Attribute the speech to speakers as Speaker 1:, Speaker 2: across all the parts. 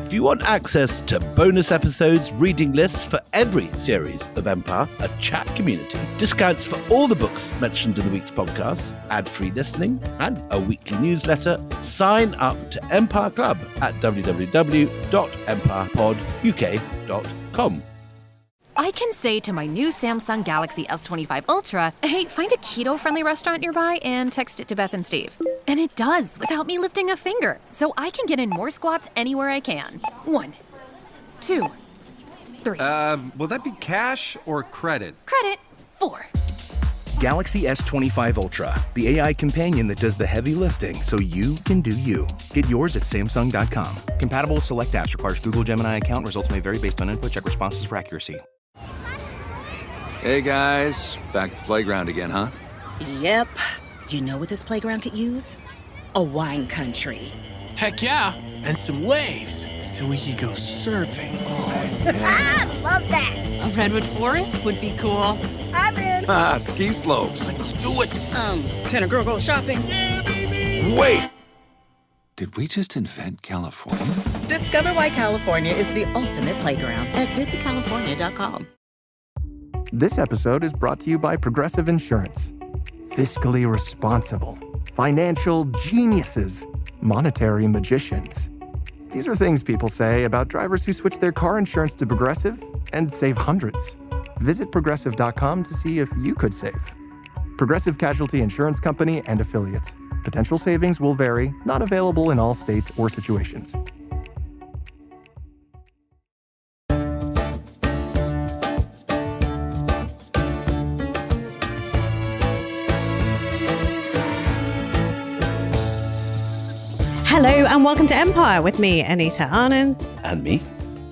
Speaker 1: If you want access to bonus episodes, reading lists for every series of Empire, a chat community, discounts for all the books mentioned in the week's podcast, ad-free listening, and a weekly newsletter, sign up to Empire Club at www.empirepoduk.com.
Speaker 2: I can say to my new Samsung Galaxy S25 Ultra, hey, find a keto-friendly restaurant nearby and text it to Beth and Steve. And it does, without me lifting a finger. So I can get in more squats anywhere I can. 1, 2, 3.
Speaker 3: Will that be cash or credit?
Speaker 2: Credit. 4.
Speaker 4: Galaxy S25 Ultra, the AI companion that does the heavy lifting so you can do you. Get yours at Samsung.com. Compatible with select apps. Requires Google Gemini account. Results may vary based on input. Check responses for accuracy.
Speaker 3: Hey guys, back at the playground again, huh?
Speaker 5: Yep. You know what this playground could use? A wine country.
Speaker 6: Heck yeah, and some waves, so we could go surfing.
Speaker 5: Oh, yeah. Love that.
Speaker 7: A redwood forest would be cool.
Speaker 5: I'm in.
Speaker 3: Ski slopes.
Speaker 6: Let's do it.
Speaker 5: Can a girl go shopping?
Speaker 6: Yeah, baby.
Speaker 3: Wait! Did we just invent California?
Speaker 5: Discover why California is the ultimate playground at visitcalifornia.com.
Speaker 8: This episode is brought to you by Progressive Insurance. Fiscally responsible, financial geniuses, monetary magicians. These are things people say about drivers who switch their car insurance to Progressive and save hundreds. Visit progressive.com to see if you could save. Progressive Casualty Insurance Company and Affiliates. Potential savings will vary, not available in all states or situations.
Speaker 9: Hello and welcome to Empire with me, Anita Arnon.
Speaker 1: And me,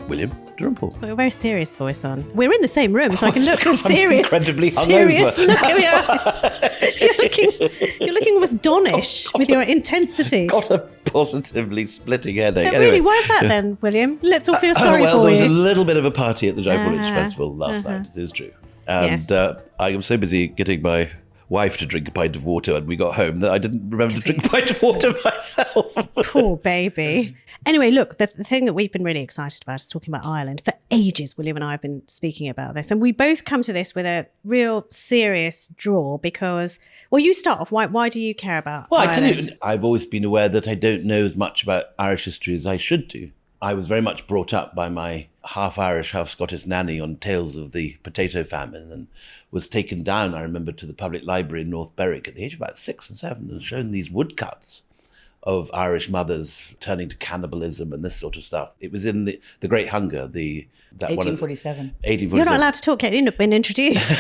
Speaker 1: William Drummle.
Speaker 9: Got a very serious voice on. We're in the same room, so I can look as serious.
Speaker 1: Incredibly
Speaker 9: serious
Speaker 1: hungover.
Speaker 9: Look at you're looking almost Donish with your intensity.
Speaker 1: Got a positively splitting headache.
Speaker 9: Really,
Speaker 1: Anyway.
Speaker 9: why is that then, William? Let's all feel sorry
Speaker 1: well,
Speaker 9: for
Speaker 1: there was
Speaker 9: you.
Speaker 1: a little bit of a party at the Jaipir
Speaker 9: Uh-huh,
Speaker 1: Festival last night, it is true. And
Speaker 9: Yes.
Speaker 1: I am so busy getting my wife to drink a pint of water when we got home that I didn't remember to drink a pint of water myself.
Speaker 9: Poor baby. Anyway, look, the thing that we've been really excited about is talking about Ireland. For ages, William and I have been speaking about this. And we both come to this with a real serious draw because, well, you start off. Why do you care about
Speaker 1: Well,
Speaker 9: Ireland?
Speaker 1: I tell you, I've always been aware that I don't know as much about Irish history as I should do. I was very much brought up by my half-Irish, half-Scottish nanny on tales of the potato famine and was taken down, I remember, to the public library in North Berwick at the age of about 6 and 7 and shown these woodcuts of Irish mothers turning to cannibalism and this sort of stuff. It was in the Great Hunger,
Speaker 7: 1847.
Speaker 1: 1847.
Speaker 9: You're not allowed to talk yet. You've not been introduced.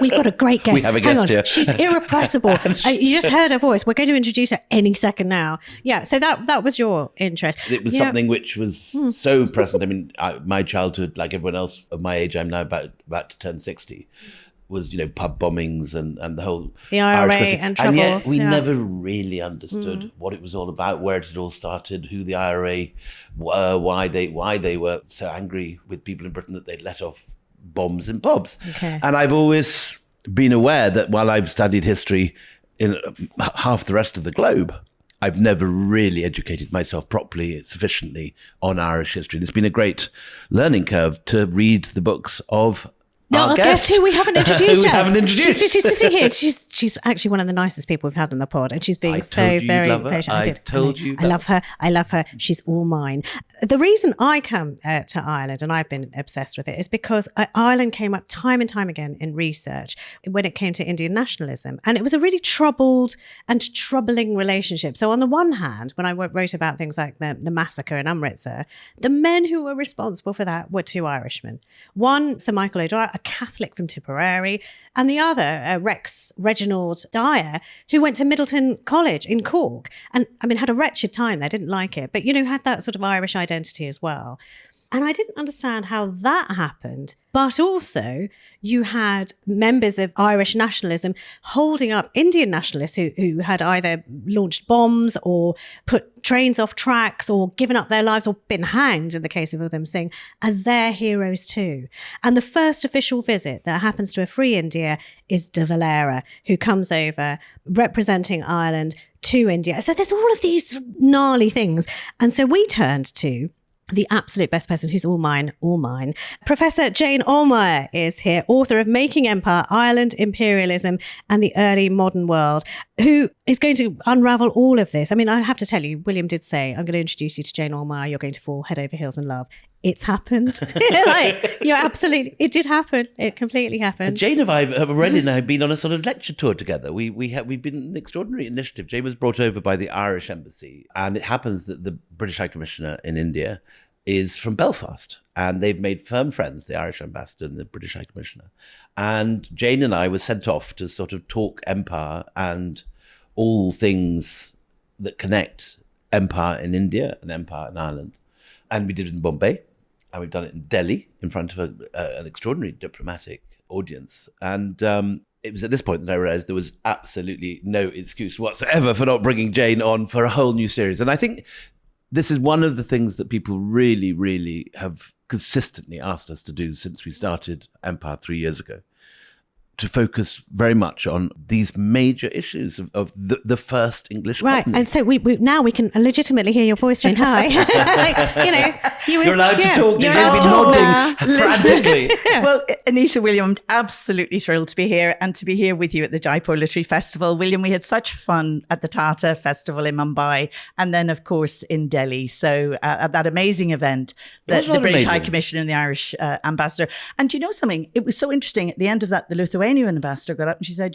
Speaker 9: We've got a great guest.
Speaker 1: We have a
Speaker 9: Hang
Speaker 1: guest
Speaker 9: on.
Speaker 1: here.
Speaker 9: She's irrepressible. You just heard her voice. We're going to introduce her any second now. Yeah, so that was your interest.
Speaker 1: It was something which was so present. I mean, my childhood, like everyone else of my age, I'm now about to turn 60, was, pub bombings and the whole
Speaker 9: The IRA
Speaker 1: Irish question.
Speaker 9: and
Speaker 1: And yet
Speaker 9: troubles,
Speaker 1: we
Speaker 9: yeah.
Speaker 1: never really understood what it was all about, where it had all started, who the IRA were, why they were so angry with people in Britain that they'd let off bombs in pubs.
Speaker 9: Okay.
Speaker 1: And I've always been aware that while I've studied history in half the rest of the globe, I've never really educated myself properly, sufficiently on Irish history. And it's been a great learning curve to read the books of our guest.
Speaker 9: Guess who we haven't introduced yet? She's sitting here. She's actually one of the nicest people we've had on the pod, and she's being
Speaker 1: I
Speaker 9: so
Speaker 1: told you you'd
Speaker 9: very
Speaker 1: love her.
Speaker 9: patient.
Speaker 1: I
Speaker 9: did.
Speaker 1: told you
Speaker 9: I love her. I love her. She's all mine. The reason I come to Ireland, and I've been obsessed with it, is because Ireland came up time and time again in research when it came to Indian nationalism, and it was a really troubled and troubling relationship. So on the one hand, when I wrote about things like the massacre in Amritsar, the men who were responsible for that were two Irishmen. One, Sir Michael O'Dwyer, a Catholic from Tipperary, and the other, Rex Reginald Dyer, who went to Middleton College in Cork. And I mean, had a wretched time there, didn't like it, but, had that sort of Irish identity as well. And I didn't understand how that happened. But also, you had members of Irish nationalism holding up Indian nationalists who had either launched bombs or put trains off tracks or given up their lives or been hanged, in the case of Udham Singh, as their heroes too. And the first official visit that happens to a free India is de Valera, who comes over representing Ireland to India. So there's all of these gnarly things. And so we turned to the absolute best person who's all mine. Professor Jane Allmeyer is here, author of Making Empire, Ireland, Imperialism and the Early Modern World, who is going to unravel all of this. I mean, I have to tell you, William did say, I'm going to introduce you to Jane Allmeyer. You're going to fall head over heels in love. It's happened. It did happen. It completely happened.
Speaker 1: Jane and I have already now been on a sort of lecture tour together. We've been an extraordinary initiative. Jane was brought over by the Irish embassy, and it happens that the British High Commissioner in India is from Belfast, and they've made firm friends, the Irish ambassador and the British High Commissioner. And Jane and I were sent off to sort of talk empire and all things that connect empire in India and empire in Ireland. And we did it in Bombay, and we've done it in Delhi in front of an extraordinary diplomatic audience. And it was at this point that I realized there was absolutely no excuse whatsoever for not bringing Jane on for a whole new series. And I think this is one of the things that people really, really have consistently asked us to do since we started Empire 3 years ago, to focus very much on these major issues of the first English colony.
Speaker 9: And so we now we can legitimately hear your voice, Jane. Hi.
Speaker 1: You're allowed to talk. You've been nodding frantically.
Speaker 7: Well, Anita, William, I'm absolutely thrilled to be here and to be here with you at the Jaipur Literary Festival. William, we had such fun at the Tata Festival in Mumbai and then, of course, in Delhi. So at that amazing event, the British High Commissioner and the Irish ambassador. And do you know something? It was so interesting. At the end of that, the Lithuanian ambassador got up and she said,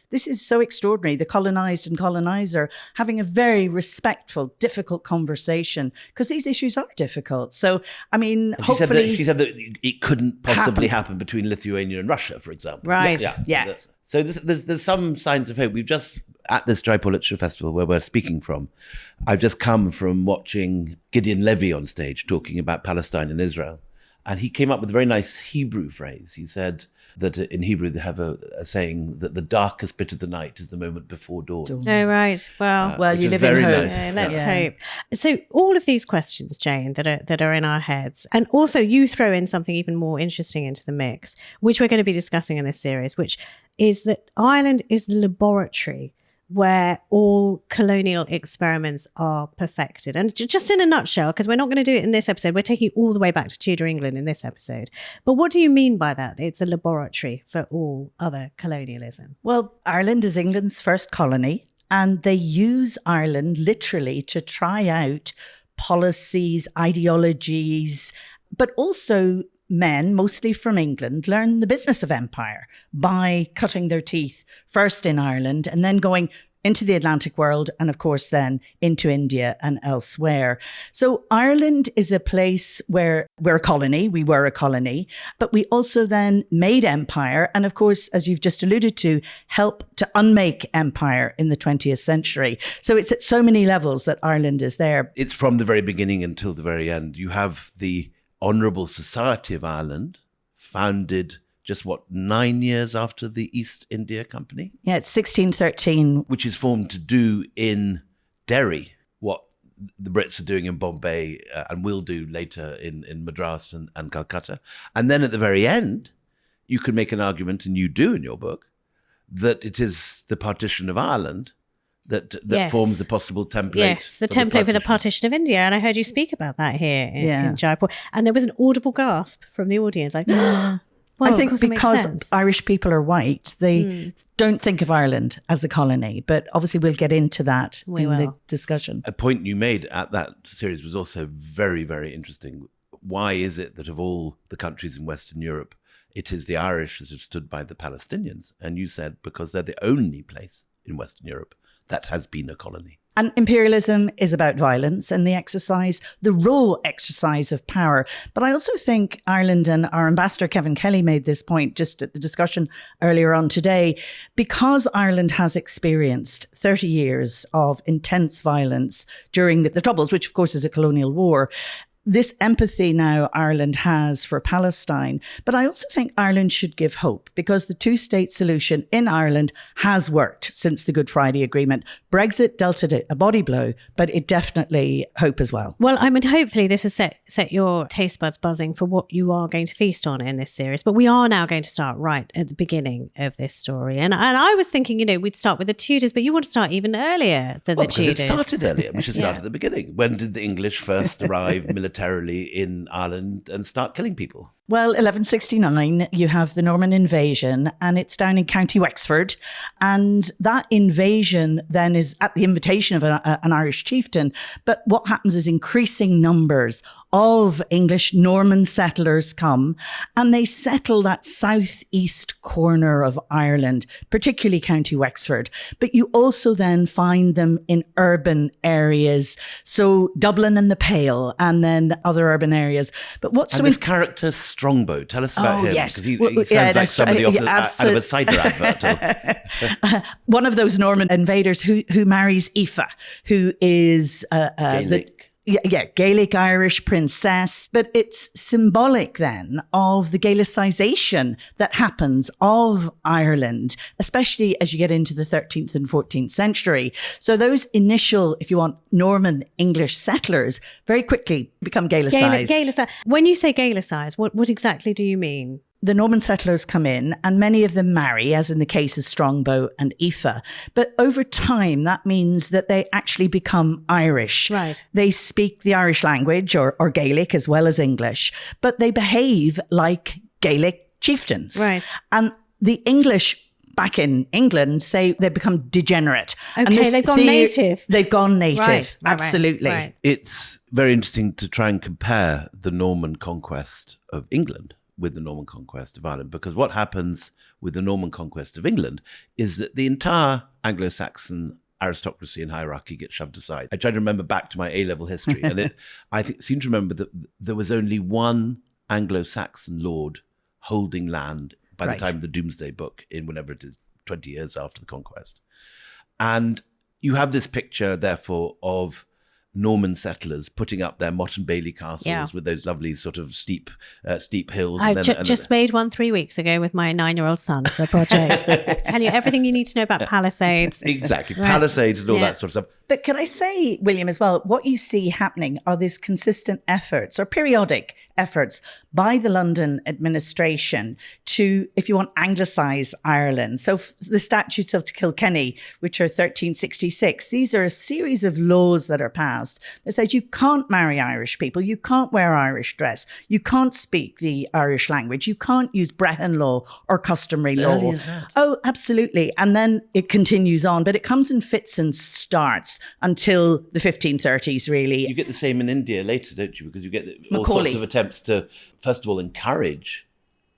Speaker 7: this is so extraordinary. The colonised and colonizer having a very respectful, difficult conversation because these issues are difficult. So, I mean, hopefully...
Speaker 1: She said that it couldn't possibly happen between Lithuania and Russia, for example.
Speaker 9: Right.
Speaker 1: Yeah. So there's some signs of hope. We've just, at this Jaipur Literature Festival where we're speaking from, I've just come from watching Gideon Levy on stage talking about Palestine and Israel. And he came up with a very nice Hebrew phrase. He said that in Hebrew they have a saying that the darkest bit of the night is the moment before dawn.
Speaker 9: Oh, right. Well,
Speaker 7: you live in hope.
Speaker 9: Nice. Let's hope. So all of these questions, Jane, that are in our heads, and also you throw in something even more interesting into the mix, which we're going to be discussing in this series, which is that Ireland is the laboratory where all colonial experiments are perfected. And just in a nutshell, because we're not going to do it in this episode, we're taking it all the way back to Tudor England in this episode. But what do you mean by that? It's a laboratory for all other colonialism.
Speaker 7: Well, Ireland is England's first colony, and they use Ireland literally to try out policies, ideologies, but also men, mostly from England, learn the business of empire by cutting their teeth first in Ireland and then going into the Atlantic world and, of course, then into India and elsewhere. So Ireland is a place where we were a colony, but we also then made empire. And, of course, as you've just alluded to, help to unmake empire in the 20th century. So it's at so many levels that Ireland is there.
Speaker 1: It's from the very beginning until the very end. You have the Honourable Society of Ireland, founded just 9 years after the East India Company?
Speaker 7: Yeah, it's 1613.
Speaker 1: Which is formed to do in Derry what the Brits are doing in Bombay and will do later in Madras and Calcutta. And then at the very end, you could make an argument, and you do in your book, that it is the partition of Ireland that forms the possible template.
Speaker 9: Yes, the template for the partition of India. And I heard you speak about that here in Jaipur. And there was an audible gasp from the audience. Like, well,
Speaker 7: I think because Irish people are white, they don't think of Ireland as a colony. But obviously we'll get into that in the discussion.
Speaker 1: A point you made at that series was also very, very interesting. Why is it that of all the countries in Western Europe, it is the Irish that have stood by the Palestinians? And you said because they're the only place in Western Europe that has been a colony.
Speaker 7: And imperialism is about violence and the raw exercise of power. But I also think Ireland, and our ambassador Kevin Kelly made this point just at the discussion earlier on today, because Ireland has experienced 30 years of intense violence during the Troubles, which of course is a colonial war, this empathy now Ireland has for Palestine. But I also think Ireland should give hope, because the two-state solution in Ireland has worked since the Good Friday Agreement. Brexit dealt it a body blow, but it definitely hope as well.
Speaker 9: Well, I mean, hopefully this has set your taste buds buzzing for what you are going to feast on in this series. But we are now going to start right at the beginning of this story. And I was thinking, we'd start with the Tudors, but you want to start even earlier than the Tudors.
Speaker 1: It started earlier. We should start at the beginning. When did the English first arrive militarily in Ireland and start killing people?
Speaker 7: Well, 1169, you have the Norman invasion, and it's down in County Wexford. And that invasion then is at the invitation of an Irish chieftain. But what happens is increasing numbers of English Norman settlers come, and they settle that southeast corner of Ireland, particularly County Wexford. But you also then find them in urban areas. So Dublin and the Pale, and then other urban areas. But what's
Speaker 1: this character Strongbow, tell us about him.
Speaker 7: Yes.
Speaker 1: Because he sounds like somebody out of a cider advert.
Speaker 7: One of those Norman invaders who marries Aoife, who is Gaelic Irish princess. But it's symbolic then of the Gaelicization that happens of Ireland, especially as you get into the 13th and 14th century. So those initial, if you want, Norman English settlers very quickly become Gaelicized.
Speaker 9: When you say Gaelicized, what exactly do you mean?
Speaker 7: The Norman settlers come in, and many of them marry, as in the case of Strongbow and Aoife. But over time, that means that they actually become Irish.
Speaker 9: Right.
Speaker 7: They speak the Irish language or Gaelic as well as English, but they behave like Gaelic chieftains.
Speaker 9: Right.
Speaker 7: And the English back in England say they become degenerate.
Speaker 9: Okay, they've gone native.
Speaker 7: They've gone native,
Speaker 9: right,
Speaker 7: absolutely.
Speaker 9: Right.
Speaker 1: It's very interesting to try and compare the Norman conquest of England with the Norman conquest of Ireland, because what happens with the Norman conquest of England is that the entire Anglo-Saxon aristocracy and hierarchy gets shoved aside. I try to remember back to my A-level history, and I seem to remember that there was only one Anglo-Saxon lord holding land by the time of the Doomsday Book in whenever it is, 20 years after the conquest. And you have this picture, therefore, of Norman settlers putting up their Motte and Bailey castles with those lovely sort of steep hills.
Speaker 9: I just made one 3 weeks ago with my 9-year-old son for a project. Tell you everything you need to know about Palisades.
Speaker 1: Exactly, Palisades and all that sort of stuff.
Speaker 7: But can I say, William, as well, what you see happening are these consistent efforts or periodic efforts by the London administration to, if you want, Anglicize Ireland. So the Statutes of Kilkenny, which are 1366, these are a series of laws that are passed that says you can't marry Irish people, you can't wear Irish dress, you can't speak the Irish language, you can't use Brehon law or customary law. Oh, absolutely. And then it continues on, but it comes in fits and starts until the 1530s, really.
Speaker 1: You get the same in India later, don't you? Because you get all sorts of attempts to, first of all, encourage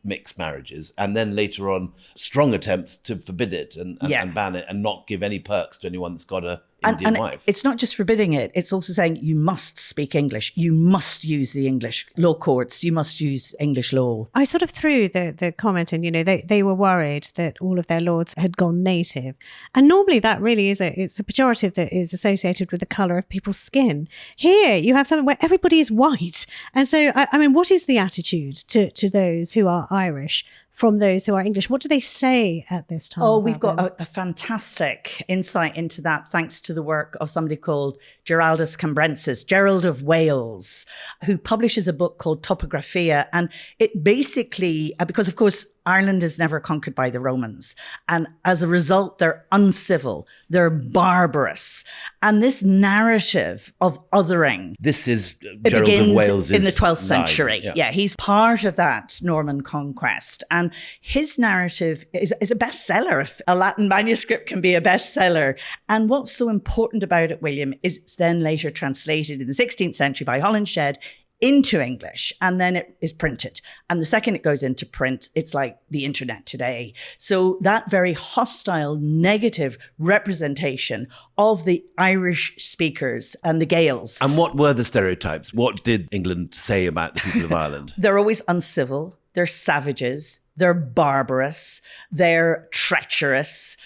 Speaker 1: mixed marriages, and then later on, strong attempts to forbid it and ban it and not give any perks to anyone that's got a Indian wife. It's
Speaker 7: not just forbidding it, it's also saying you must speak English. You must use the English law courts. You must use English law.
Speaker 9: I sort of threw the comment in, they were worried that all of their lords had gone native. And normally that really it's a pejorative that is associated with the colour of people's skin. Here you have something where everybody is white. And so, I mean, what is the attitude to those who are Irish from those who are English? What do they say at this time?
Speaker 7: Oh, we've got a fantastic insight into that thanks to the work of somebody called Geraldus Cambrensis, Gerald of Wales, who publishes a book called Topographia. And it basically, because of course, Ireland is never conquered by the Romans. And as a result, they're uncivil, they're barbarous. And this narrative of othering.
Speaker 1: This is Gerald of Wales
Speaker 7: in the 12th century.
Speaker 1: Yeah,
Speaker 7: he's part of that Norman conquest. And his narrative is a bestseller. If a Latin manuscript can be a bestseller. And what's so important about it, William, is it's then later translated in the 16th century by Holinshed into English, and then it is printed. And the second it goes into print, it's like the internet today. So that very hostile, negative representation of the Irish speakers and the Gaels.
Speaker 1: And what were the stereotypes? What did England say about the people of Ireland?
Speaker 7: They're always uncivil. they're savages, they're barbarous, they're treacherous.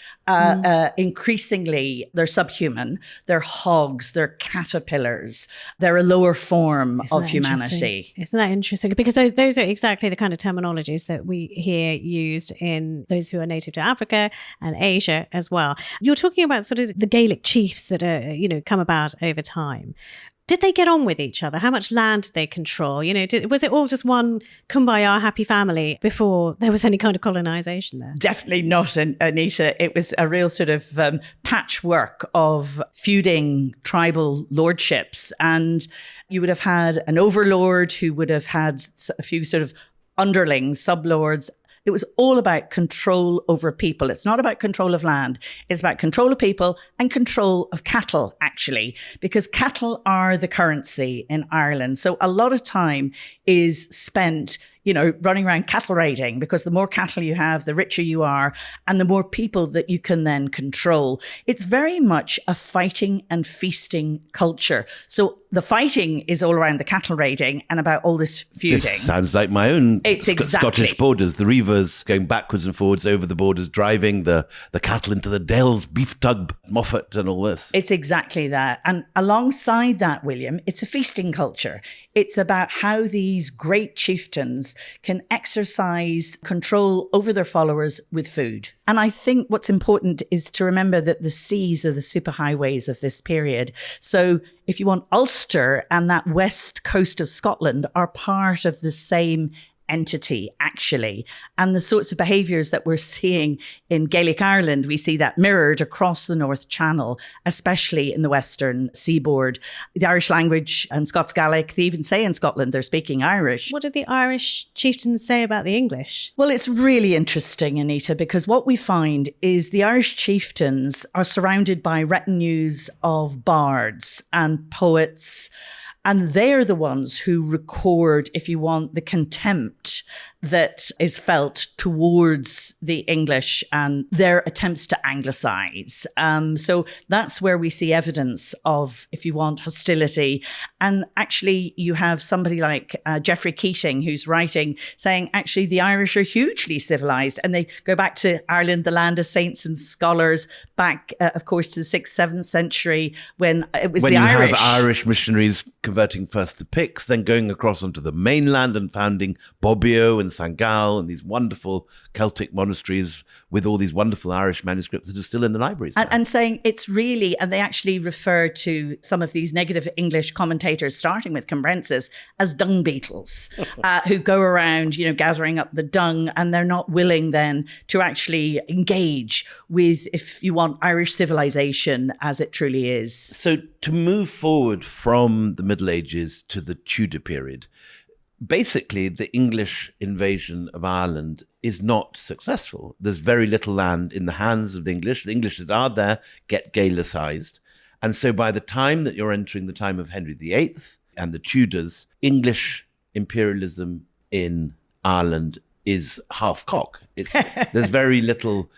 Speaker 7: Increasingly, they're subhuman, they're hogs, they're caterpillars, they're a lower form of humanity.
Speaker 9: Isn't that interesting? Because those are exactly the kind of terminologies that we hear used in those who are native to Africa and Asia as well. You're talking about sort of the Gaelic chiefs that are, come about over time. Did they get on with each other? How much land did they control? Was it all just one kumbaya happy family before there was any kind of colonisation there?
Speaker 7: Definitely not, Anita. It was a real sort of patchwork of feuding tribal lordships. And you would have had an overlord who would have had a few sort of underlings, sublords. It was all about control over people. It's not about control of land. It's about control of people and control of cattle, actually, because cattle are the currency in Ireland. So a lot of time is spent, running around cattle raiding, because the more cattle you have, the richer you are, and the more people that you can then control. It's very much a fighting and feasting culture. So the fighting is all around the cattle raiding and about all this feuding.
Speaker 1: This sounds like my own Scottish borders. The reivers going backwards and forwards over the borders, driving the cattle into the dells, beef tug, Moffat and all this.
Speaker 7: It's exactly that. And alongside that, William, it's a feasting culture. It's about how these great chieftains can exercise control over their followers with food. And I think what's important is to remember that the seas are the superhighways of this period. So if you want, Ulster and that west coast of Scotland are part of the same entity, actually. And the sorts of behaviours that we're seeing in Gaelic Ireland, we see that mirrored across the North Channel, especially in the western seaboard. The Irish language and Scots Gaelic, they even say in Scotland they're speaking Irish.
Speaker 9: What did the Irish chieftains say about the English?
Speaker 7: Well, it's really interesting, Anita, because what we find is the Irish chieftains are surrounded by retinues of bards and poets. And they're the ones who record, if you want, the contempt that is felt towards the English and their attempts to anglicise. So that's where we see evidence of, if you want, hostility. And actually, you have somebody like Geoffrey Keating, who's writing, saying, actually, the Irish are hugely civilised. And they go back to Ireland, the land of saints and scholars, back, of course, to the 6th, 7th century, when it was the Irish.
Speaker 1: When you have Irish missionaries converting first the Picts, then going across onto the mainland and founding Bobbio and St. Gall and these wonderful Celtic monasteries with all these wonderful Irish manuscripts that are still in the libraries.
Speaker 7: And saying it's really, and they actually refer to some of these negative English commentators, starting with Cambrensis, as dung beetles, who go around, gathering up the dung, and they're not willing then to actually engage with, if you want, Irish civilization as it truly is.
Speaker 1: So to move forward from the Middle Ages to the Tudor period, basically the English invasion of Ireland is not successful. There's very little land in the hands of the English. The English that are there get Gaelicised. And so by the time that you're entering the time of Henry VIII and the Tudors, English imperialism in Ireland is half cock. There's very little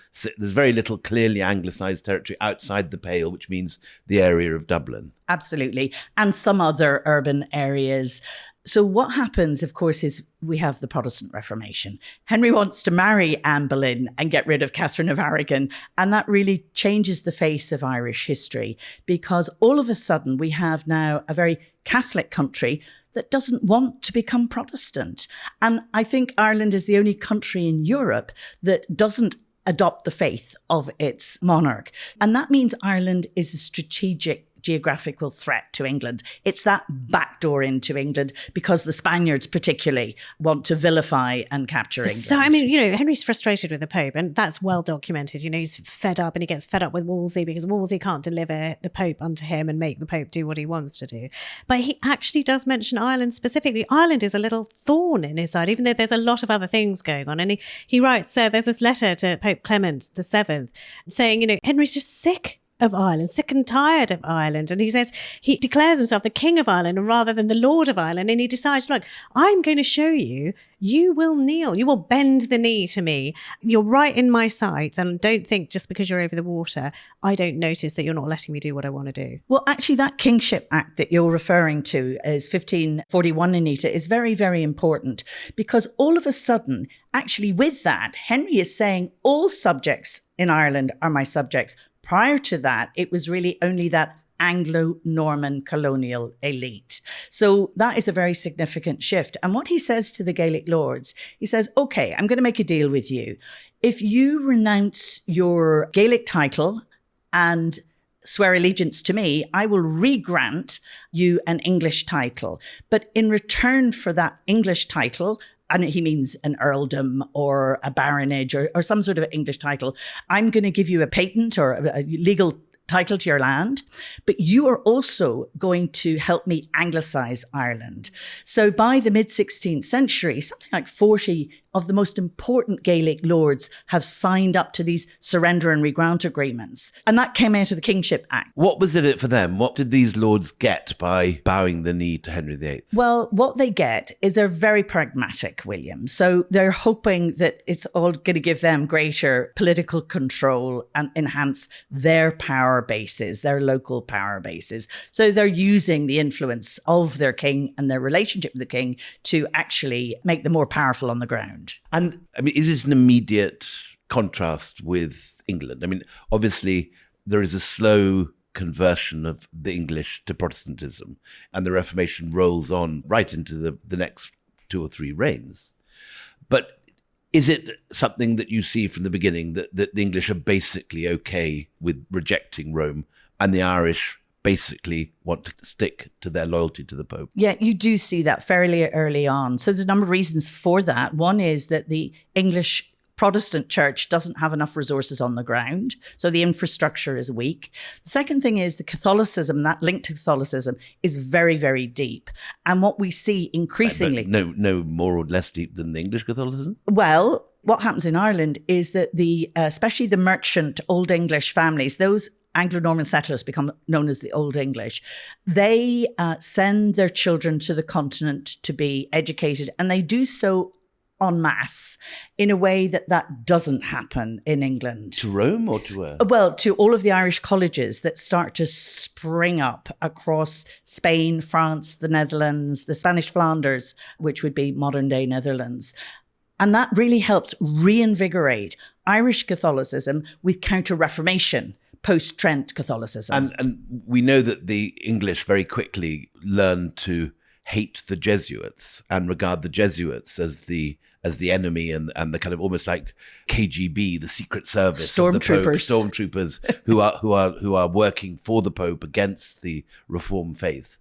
Speaker 1: clearly anglicised territory outside the Pale, which means the area of Dublin.
Speaker 7: Absolutely. And some other urban areas. So what happens, of course, is we have the Protestant Reformation. Henry wants to marry Anne Boleyn and get rid of Catherine of Aragon. And that really changes the face of Irish history, because all of a sudden we have now a very Catholic country that doesn't want to become Protestant. And I think Ireland is the only country in Europe that doesn't adopt the faith of its monarch. And that means Ireland is a strategic geographical threat to England. It's that backdoor into England, because the Spaniards particularly want to vilify and capture England.
Speaker 9: So, Henry's frustrated with the Pope, and that's well documented. He's fed up, and he gets fed up with Wolsey because Wolsey can't deliver the Pope unto him and make the Pope do what he wants to do. But he actually does mention Ireland specifically. Ireland is a little thorn in his side, even though there's a lot of other things going on. And he writes, there's this letter to Pope Clement VII saying, Henry's just sick of Ireland, sick and tired of Ireland. And he says he declares himself the king of Ireland rather than the Lord of Ireland. And he decides, look, I'm going to show you, you will kneel, you will bend the knee to me. You're right in my sight. And don't think just because you're over the water, I don't notice that you're not letting me do what I want to do.
Speaker 7: Well, actually, that Kingship Act that you're referring to is 1541, Anita, is very, very important because all of a sudden, actually with that, Henry is saying all subjects in Ireland are my subjects. Prior to that, it was really only that Anglo-Norman colonial elite. So that is a very significant shift. And what he says to the Gaelic lords, he says, okay, I'm going to make a deal with you. If you renounce your Gaelic title and swear allegiance to me, I will re-grant you an English title. But in return for that English title, and he means an earldom or a baronage or some sort of English title, I'm going to give you a patent or a legal title to your land, but you are also going to help me Anglicize Ireland. So by the mid-16th century, something like 40 of the most important Gaelic lords have signed up to these surrender and regrant agreements. And that came out of the Kingship Act.
Speaker 1: What was in it for them? What did these lords get by bowing the knee to Henry VIII?
Speaker 7: Well, what they get is they're very pragmatic, William. So they're hoping that it's all going to give them greater political control and enhance their power bases, their local power bases. So they're using the influence of their king and their relationship with the king to actually make them more powerful on the ground.
Speaker 1: And I mean, is it an immediate contrast with England? I mean, obviously, there is a slow conversion of the English to Protestantism, and the Reformation rolls on right into the next 2 or 3 reigns. But is it something that you see from the beginning that the English are basically okay with rejecting Rome and the Irish basically want to stick to their loyalty to the Pope?
Speaker 7: Yeah, you do see that fairly early on. So there's a number of reasons for that. One is that the English Protestant church doesn't have enough resources on the ground, so the infrastructure is weak. The second thing is the Catholicism, that link to Catholicism is very, very deep. And what we see increasingly...
Speaker 1: No more or less deep than the English Catholicism?
Speaker 7: Well, what happens in Ireland is that especially the merchant Old English families, those Anglo-Norman settlers become known as the Old English. They send their children to the continent to be educated, and they do so en masse in a way that doesn't happen in England.
Speaker 1: To Rome or to where?
Speaker 7: Well, to all of the Irish colleges that start to spring up across Spain, France, the Netherlands, the Spanish Flanders, which would be modern-day Netherlands. And that really helps reinvigorate Irish Catholicism with Counter-Reformation, post-Trent Catholicism.
Speaker 1: And we know that the English very quickly learned to hate the Jesuits and regard the Jesuits as the enemy and the kind of almost like KGB, the Secret Service, stormtroopers who are working for the Pope against the Reform faith.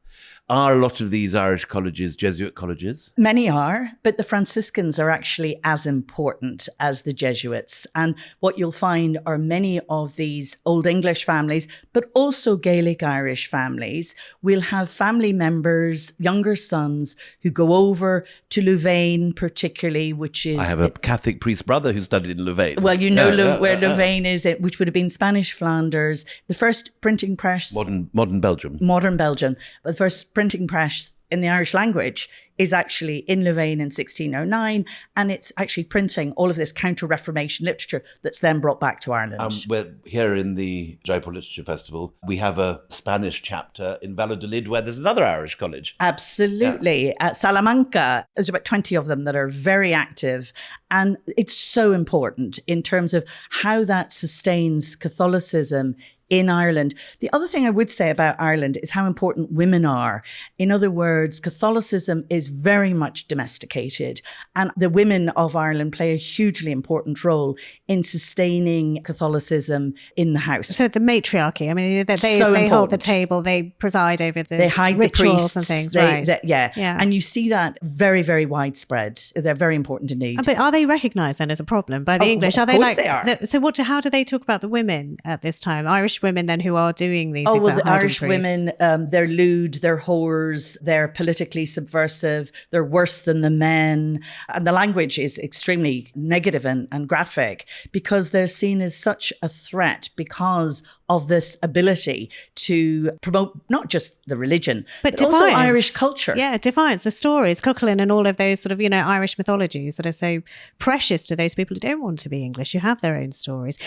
Speaker 1: Are a lot of these Irish colleges Jesuit colleges?
Speaker 7: Many are, but the Franciscans are actually as important as the Jesuits. And what you'll find are many of these Old English families, but also Gaelic Irish families, will have family members, younger sons, who go over to Louvain particularly, which is...
Speaker 1: I have a Catholic priest brother who studied in Louvain.
Speaker 7: Well, you know where Louvain is, which would have been Spanish Flanders. The first printing press...
Speaker 1: Modern Belgium.
Speaker 7: Modern Belgium. The first printing press in the Irish language is actually in Louvain in 1609, and it's actually printing all of this Counter-Reformation literature that's then brought back to Ireland.
Speaker 1: We're here in the Jaipir Literature Festival. We have a Spanish chapter in Valladolid where there's another Irish college.
Speaker 7: Absolutely. Yeah. At Salamanca, there's about 20 of them that are very active, and it's so important in terms of how that sustains Catholicism in Ireland. The other thing I would say about Ireland is how important women are. In other words, Catholicism is very much domesticated, and the women of Ireland play a hugely important role in sustaining Catholicism in the house.
Speaker 9: So the matriarchy, I mean, they hold the table, they preside over
Speaker 7: they hide
Speaker 9: rituals
Speaker 7: the priests,
Speaker 9: and things, right?
Speaker 7: Yeah. And you see that very, very widespread. They're very important indeed.
Speaker 9: But are they recognised then as a problem by the English?
Speaker 7: Of course they are.
Speaker 9: So how do they talk about the women at this time? Irish Irish women then who are doing these
Speaker 7: Oh, well,
Speaker 9: exact
Speaker 7: the
Speaker 9: hiding
Speaker 7: Irish
Speaker 9: priests?
Speaker 7: women, they're lewd, they're whores, they're politically subversive, they're worse than the men. And the language is extremely negative and graphic because they're seen as such a threat because of this ability to promote not just the religion, but also Irish culture.
Speaker 9: Yeah, defiance, the stories, Cuchulainn and all of those sort of, Irish mythologies that are so precious to those people who don't want to be English, who have their own stories.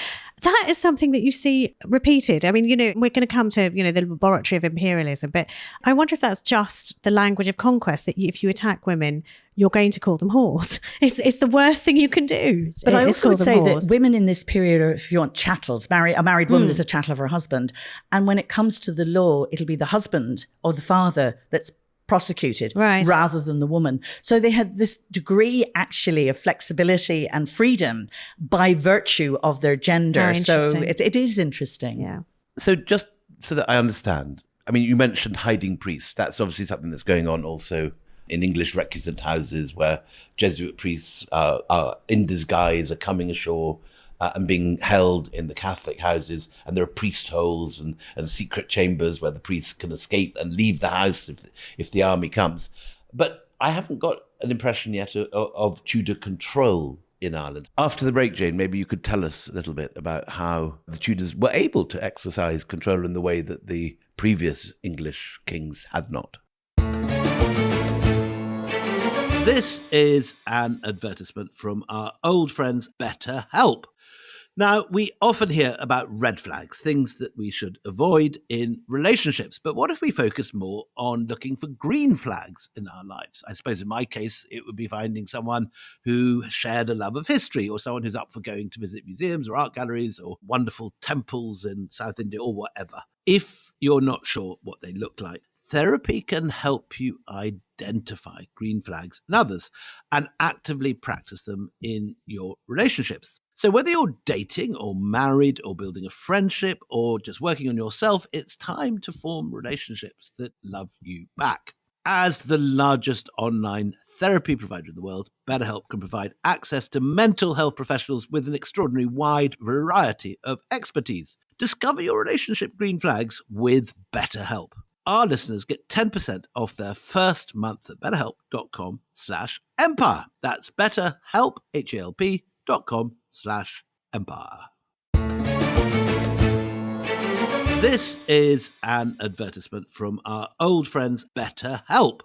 Speaker 9: That is something that you see repeated. I mean, we're going to come to, the laboratory of imperialism, but I wonder if that's just the language of conquest, that if you attack women, you're going to call them whores. It's the worst thing you can do.
Speaker 7: But I also would say that women in this period are, if you want, chattels. A married woman is a chattel of her husband. And when it comes to the law, it'll be the husband or the father that's prosecuted rather than the woman. So they had this degree actually of flexibility and freedom by virtue of their gender. So it is interesting.
Speaker 9: Yeah.
Speaker 1: So just so that I understand, I mean, you mentioned hiding priests. That's obviously something that's going on also in English recusant houses where Jesuit priests are in disguise, are coming ashore and being held in the Catholic houses. And there are priest holes and secret chambers where the priests can escape and leave the house if the army comes. But I haven't got an impression yet of Tudor control in Ireland. After the break, Jane, maybe you could tell us a little bit about how the Tudors were able to exercise control in the way that the previous English kings had not. This is an advertisement from our old friends BetterHelp. Now, we often hear about red flags, things that we should avoid in relationships. But what if we focus more on looking for green flags in our lives? I suppose in my case, it would be finding someone who shared a love of history, or someone who's up for going to visit museums or art galleries or wonderful temples in South India or whatever. If you're not sure what they look like, therapy can help you identify green flags in others and actively practice them in your relationships. So whether you're dating or married or building a friendship or just working on yourself, it's time to form relationships that love you back. As the largest online therapy provider in the world, BetterHelp can provide access to mental health professionals with an extraordinary wide variety of expertise. Discover your relationship green flags with BetterHelp. Our listeners get 10% off their first month at betterhelp.com/empire. That's betterhelp, HELP.com/empire. This is an advertisement from our old friends BetterHelp.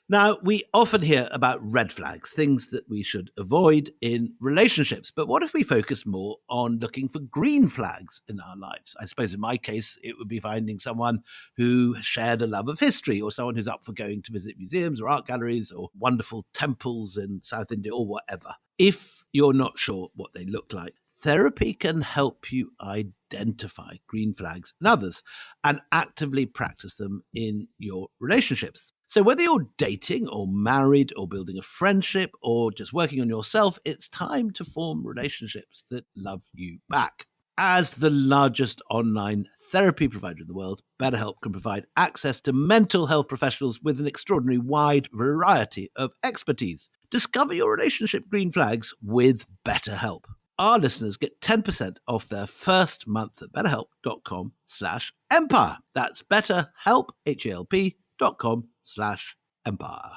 Speaker 1: Now, we often hear about red flags, things that we should avoid in relationships. But what if we focus more on looking for green flags in our lives? I suppose in my case, it would be finding someone who shared a love of history, or someone who's up for going to visit museums or art galleries or wonderful temples in South India or whatever. If you're not sure what they look like, therapy can help you identify green flags in others and actively practice them in your relationships. So whether you're dating or married or building a friendship or just working on yourself, it's time to form relationships that love you back. As the largest online therapy provider in the world, BetterHelp can provide access to mental health professionals with an extraordinary wide variety of expertise. Discover your relationship green flags with BetterHelp. Our listeners get 10% off their first month at betterhelp.com/empire. That's betterhelp, HELP.com/empire.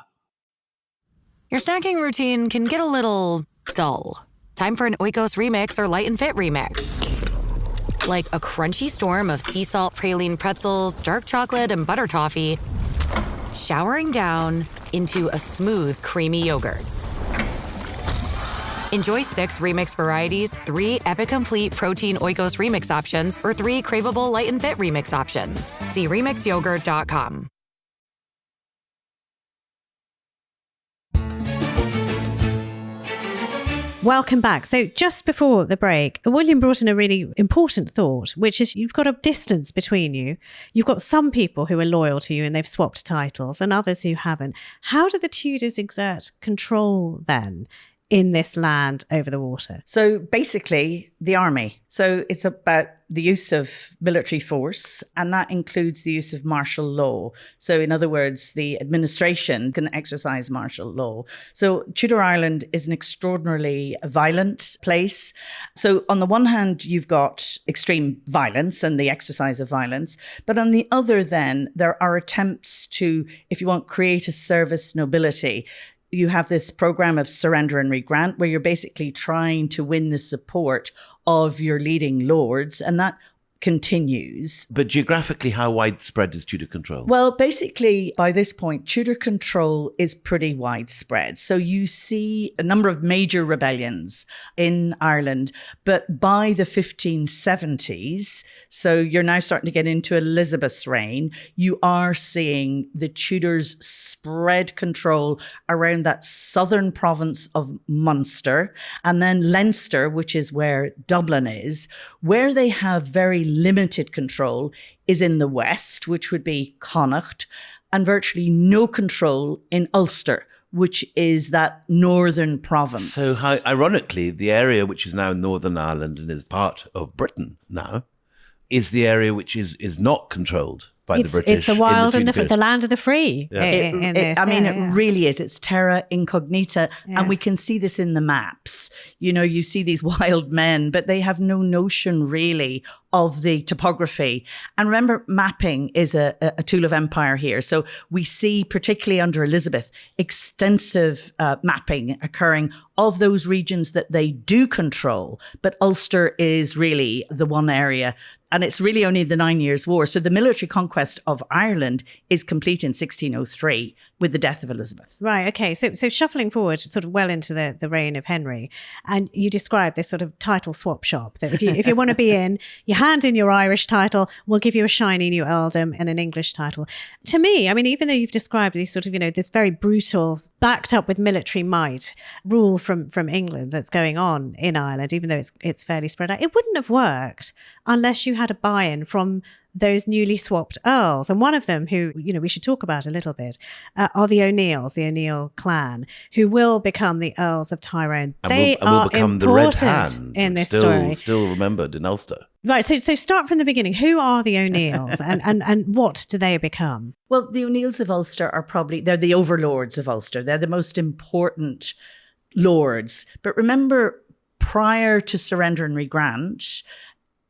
Speaker 2: Your snacking routine can get a little dull. Time for an Oikos remix or Light and Fit remix. Like a crunchy storm of sea salt praline pretzels, dark chocolate, and butter toffee, showering down into a smooth, creamy yogurt. Enjoy 6 remix varieties, 3 Epic Complete Protein Oikos remix options, or 3 craveable Light and Fit remix options. See remixyogurt.com.
Speaker 9: Welcome back. So just before the break, William brought in a really important thought, which is you've got a distance between you. You've got some people who are loyal to you and they've swapped titles and others who haven't. How do the Tudors exert control then in this land over the water?
Speaker 7: So basically, the army. So it's about the use of military force, and that includes the use of martial law. So in other words, the administration can exercise martial law. So Tudor Ireland is an extraordinarily violent place. So on the one hand, you've got extreme violence and the exercise of violence. But on the other, then, there are attempts to, if you want, create a service nobility. You have this program of surrender and regrant, where you're basically trying to win the support of your leading lords, and that continues.
Speaker 1: But geographically, how widespread is Tudor control?
Speaker 7: Well, basically, by this point, Tudor control is pretty widespread. So you see a number of major rebellions in Ireland, but by the 1570s, so you're now starting to get into Elizabeth's reign, you are seeing the Tudors spread control around that southern province of Munster, and then Leinster, which is where Dublin is. Where they have very limited control is in the west, which would be Connacht, and virtually no control in Ulster, which is that northern province.
Speaker 1: So ironically, the area which is now Northern Ireland and is part of Britain now is the area which is not controlled by the British.
Speaker 9: It's the wild and the land of the free.
Speaker 1: Yeah.
Speaker 7: It really is. It's terra incognita.
Speaker 9: Yeah.
Speaker 7: And we can see this in the maps. You know, you see these wild men, but they have no notion really of the topography. And remember, mapping is a tool of empire here. So we see, particularly under Elizabeth, extensive mapping occurring of those regions that they do control. But Ulster is really the one area. And it's really only the 9 Years' War. So the military conquest of Ireland is complete in 1603 with the death of Elizabeth.
Speaker 9: Right, okay. So shuffling forward sort of well into the reign of Henry, and you describe this sort of title swap shop that if you want to be in, you hand in your Irish title, we'll give you a shiny new earldom and an English title. To me, I mean, even though you've described these sort of, you know, this very brutal, backed up with military might rule from England that's going on in Ireland, even though it's fairly spread out, it wouldn't have worked unless you had a buy-in from those newly swapped earls. And one of them, who, you know, we should talk about a little bit, are the O'Neills, the O'Neill clan, who will become the Earls of Tyrone. They will become the Red Hand in this story.
Speaker 1: Still remembered in Ulster.
Speaker 9: Right, so start from the beginning. Who are the O'Neills and what do they become?
Speaker 7: Well, the O'Neills of Ulster they're the overlords of Ulster. They're the most important lords. But remember, prior to surrender and regrant,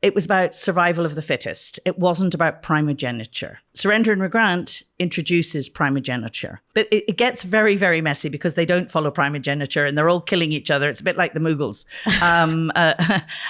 Speaker 7: it was about survival of the fittest. It wasn't about primogeniture. Surrender and regrant introduces primogeniture. But it gets very, very messy because they don't follow primogeniture and they're all killing each other. It's a bit like the Mughals.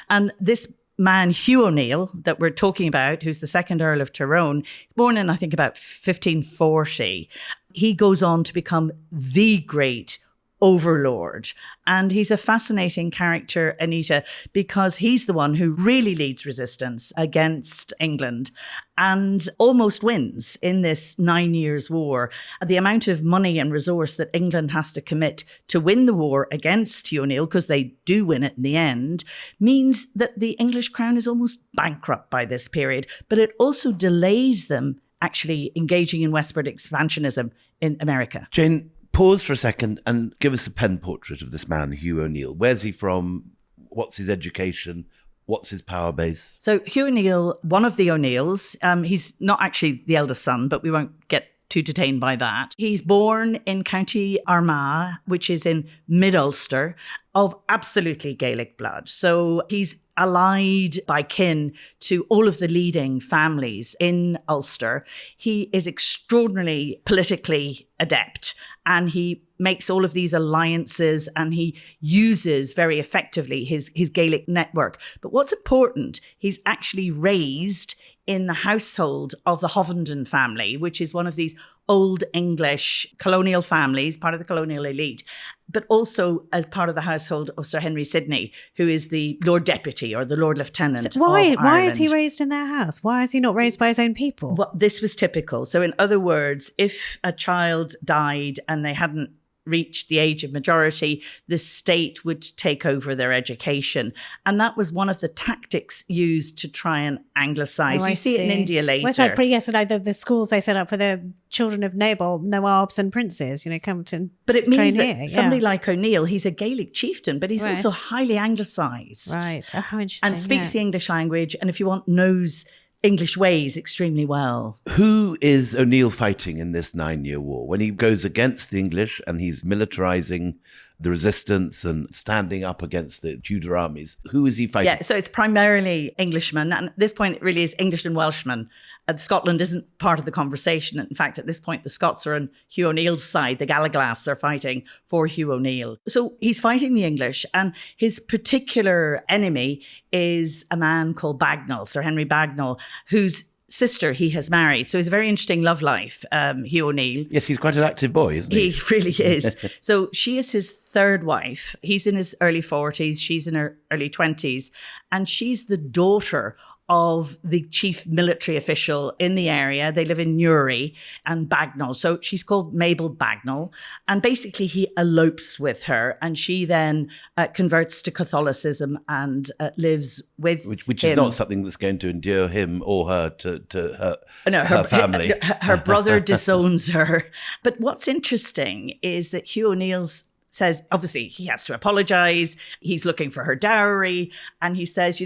Speaker 7: And this man, Hugh O'Neill, that we're talking about, who's the second Earl of Tyrone, he's born in, I think, about 1540. He goes on to become the great overlord. And he's a fascinating character, Anita, because he's the one who really leads resistance against England and almost wins in this 9 Years' War. The amount of money and resource that England has to commit to win the war against Hugh O'Neill, because they do win it in the end, means that the English crown is almost bankrupt by this period. But it also delays them actually engaging in westward expansionism in America.
Speaker 1: Jane, pause for a second and give us a pen portrait of this man, Hugh O'Neill. Where's he from? What's his education? What's his power base?
Speaker 7: So Hugh O'Neill, one of the O'Neills, he's not actually the eldest son, but we won't get too detained by that. He's born in County Armagh, which is in mid-Ulster, of absolutely Gaelic blood. So he's allied by kin to all of the leading families in Ulster. He is extraordinarily politically adept, and he makes all of these alliances and he uses very effectively his Gaelic network. But what's important, he's actually raised in the household of the Hovenden family, which is one of these old English colonial families, part of the colonial elite, but also as part of the household of Sir Henry Sidney, who is the Lord Deputy or the Lord Lieutenant of Ireland.
Speaker 9: Why is he raised in their house? Why is he not raised by his own people?
Speaker 7: Well, this was typical. So in other words, if a child died and they hadn't reached the age of majority, the state would take over their education. And that was one of the tactics used to try and anglicize. You see it in India later.
Speaker 9: Well, it's like, yes, like the schools they set up for the children of Nawabs and princes, come to
Speaker 7: But it means that
Speaker 9: here.
Speaker 7: somebody like O'Neill, he's a Gaelic chieftain, but he's also highly anglicised.
Speaker 9: Right. Oh, how interesting.
Speaker 7: And speaks the English language, and if you want, knows English ways extremely well.
Speaker 1: Who is O'Neill fighting in this 9-year war? When he goes against the English and he's militarising the resistance and standing up against the Tudor armies, who is he fighting?
Speaker 7: Yeah, so it's primarily Englishmen. And at this point, it really is English and Welshmen. Scotland isn't part of the conversation. In fact, at this point, the Scots are on Hugh O'Neill's side. The Gallaglass are fighting for Hugh O'Neill. So he's fighting the English, and his particular enemy is a man called Bagnall, Sir Henry Bagnall, whose sister he has married. So it's a very interesting love life, Hugh O'Neill.
Speaker 1: Yes, he's quite an active boy, isn't he?
Speaker 7: He really is. So she is his third wife. He's in his early 40s. She's in her early 20s. And she's the daughter of the chief military official in the area. They live in Newry and Bagnall. So she's called Mabel Bagnall. And basically he elopes with her, and she then converts to Catholicism and lives with
Speaker 1: Which
Speaker 7: him.
Speaker 1: is not something that's going to endear him or her to her family.
Speaker 7: Her brother disowns her. But what's interesting is that Hugh O'Neill's says, obviously, he has to apologise. He's looking for her dowry. And he says,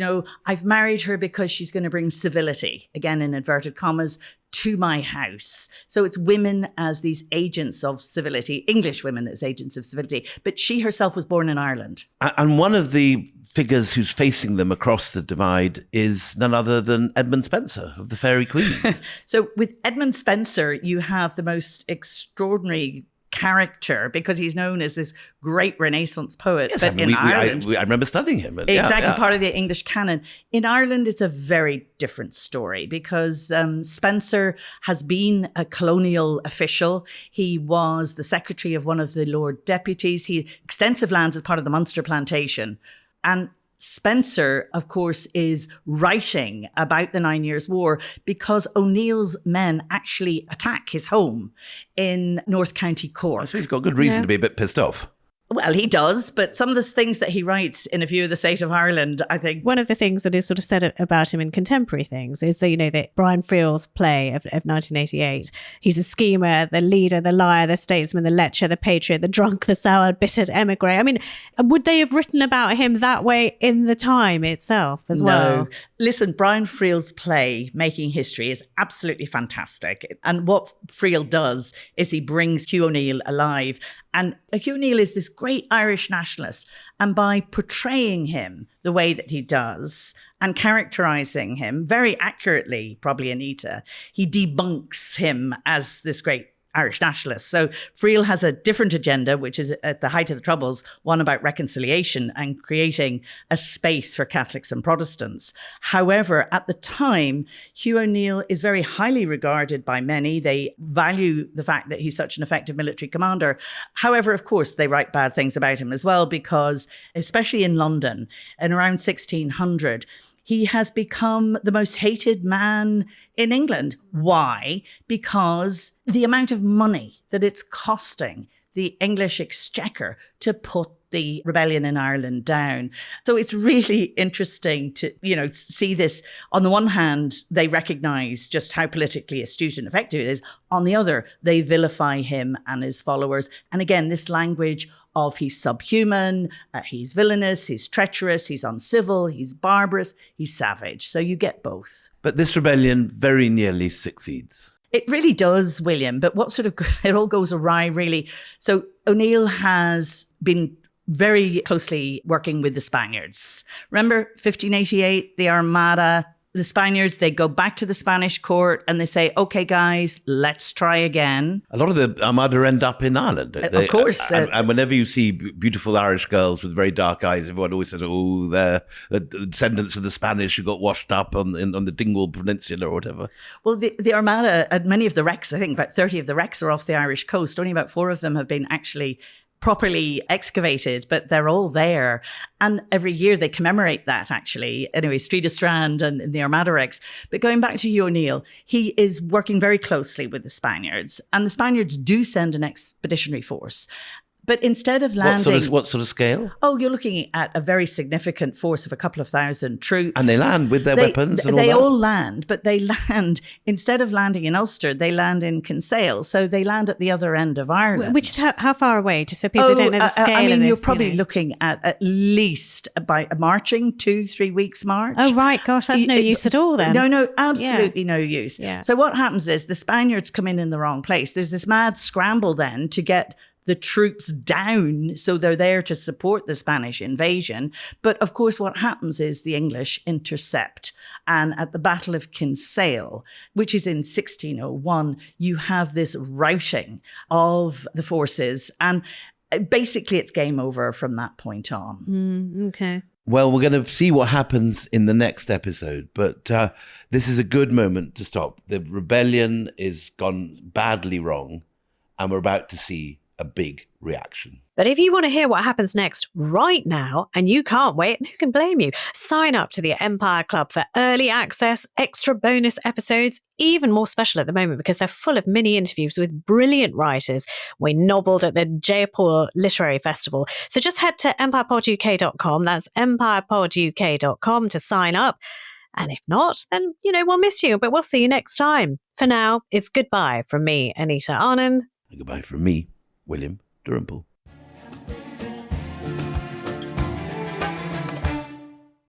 Speaker 7: I've married her because she's going to bring civility, again, in inverted commas, to my house. So it's women as these agents of civility, English women as agents of civility. But she herself was born in Ireland.
Speaker 1: And one of the figures who's facing them across the divide is none other than Edmund Spenser of the Fairy Queen.
Speaker 7: So with Edmund Spenser, you have the most extraordinary character, because he's known as this great Renaissance poet.
Speaker 1: Yes,
Speaker 7: but in Ireland,
Speaker 1: I remember studying him.
Speaker 7: Exactly, part of the English canon. In Ireland, it's a very different story, because Spenser has been a colonial official. He was the secretary of one of the Lord Deputies. He had extensive lands as part of the Munster plantation. And Spenser, of course, is writing about the 9 Years' War because O'Neill's men actually attack his home in North County Cork.
Speaker 1: So he's got good reason to be a bit pissed off.
Speaker 7: Well, he does, but some of the things that he writes in A View of the State of Ireland, I think...
Speaker 9: One of the things that is sort of said about him in contemporary things is that, that Brian Friel's play of 1988, he's a schemer, the leader, the liar, the statesman, the lecher, the patriot, the drunk, the sour, bittered emigre. I mean, would they have written about him that way in the time itself as well?
Speaker 7: No. Listen, Brian Friel's play, Making History, is absolutely fantastic. And what Friel does is he brings Hugh O'Neill alive. And Hugh O'Neill is this great Irish nationalist. And by portraying him the way that he does and characterising him very accurately, probably Anita, he debunks him as this great Irish nationalists. So Friel has a different agenda, which is at the height of the Troubles, one about reconciliation and creating a space for Catholics and Protestants. However, at the time, Hugh O'Neill is very highly regarded by many. They value the fact that he's such an effective military commander. However, of course, they write bad things about him as well, because especially in London, in around 1600, he has become the most hated man in England. Why? Because the amount of money that it's costing the English exchequer to put the rebellion in Ireland down. So it's really interesting to, see this. On the one hand, they recognise just how politically astute and effective it is. On the other, they vilify him and his followers. And again, this language of he's subhuman, he's villainous, he's treacherous, he's uncivil, he's barbarous, he's savage. So you get both.
Speaker 1: But this rebellion very nearly succeeds.
Speaker 7: It really does, William. But it all goes awry, really. So O'Neill has been very closely working with the Spaniards. Remember 1588, the Armada, the Spaniards, they go back to the Spanish court and they say, okay, guys, let's try again.
Speaker 1: A lot of the Armada end up in Ireland.
Speaker 7: Of course.
Speaker 1: And whenever you see beautiful Irish girls with very dark eyes, everyone always says, oh, they're the descendants of the Spanish who got washed up on the Dingwall Peninsula or whatever.
Speaker 7: Well, the Armada, many of the wrecks, I think about 30 of the wrecks are off the Irish coast. Only about 4 of them have been actually properly excavated, but they're all there. And every year they commemorate that, actually. Anyway, Street of Strand and the Armada wrecks. But going back to Hugh O'Neill, he is working very closely with the Spaniards. And the Spaniards do send an expeditionary force. But instead of landing...
Speaker 1: What sort of scale?
Speaker 7: Oh, you're looking at a very significant force of a couple of thousand troops.
Speaker 1: And they land with their weapons and all that?
Speaker 7: They all land, but they land, instead of landing in Ulster, they land in Kinsale. So they land at the other end of Ireland.
Speaker 9: Which is how far away, just for people who don't know the scale
Speaker 7: I mean,
Speaker 9: of this,
Speaker 7: you're probably looking at least by marching 2-3 weeks march.
Speaker 9: Oh, right. Gosh, that's no use at all then.
Speaker 7: No, absolutely no use.
Speaker 9: Yeah.
Speaker 7: So what happens is the Spaniards come in the wrong place. There's this mad scramble then to get the troops down, so they're there to support the Spanish invasion. But of course, what happens is the English intercept. And at the Battle of Kinsale, which is in 1601, you have this routing of the forces. And basically, it's game over from that point on.
Speaker 9: Okay.
Speaker 1: Well, we're going to see what happens in the next episode, but this is a good moment to stop. The rebellion is gone badly wrong, and we're about to see a big reaction.
Speaker 10: But if you want to hear what happens next right now, and you can't wait, and who can blame you? Sign up to the Empire Club for early access, extra bonus episodes, even more special at the moment because they're full of mini interviews with brilliant writers we nobbled at the Jaipir Literary Festival. So just head to empirepoduk.com, that's empirepoduk.com to sign up. And if not, then, we'll miss you, but we'll see you next time. For now, it's goodbye from me, Anita Anand.
Speaker 1: And goodbye from me, William Dalrymple.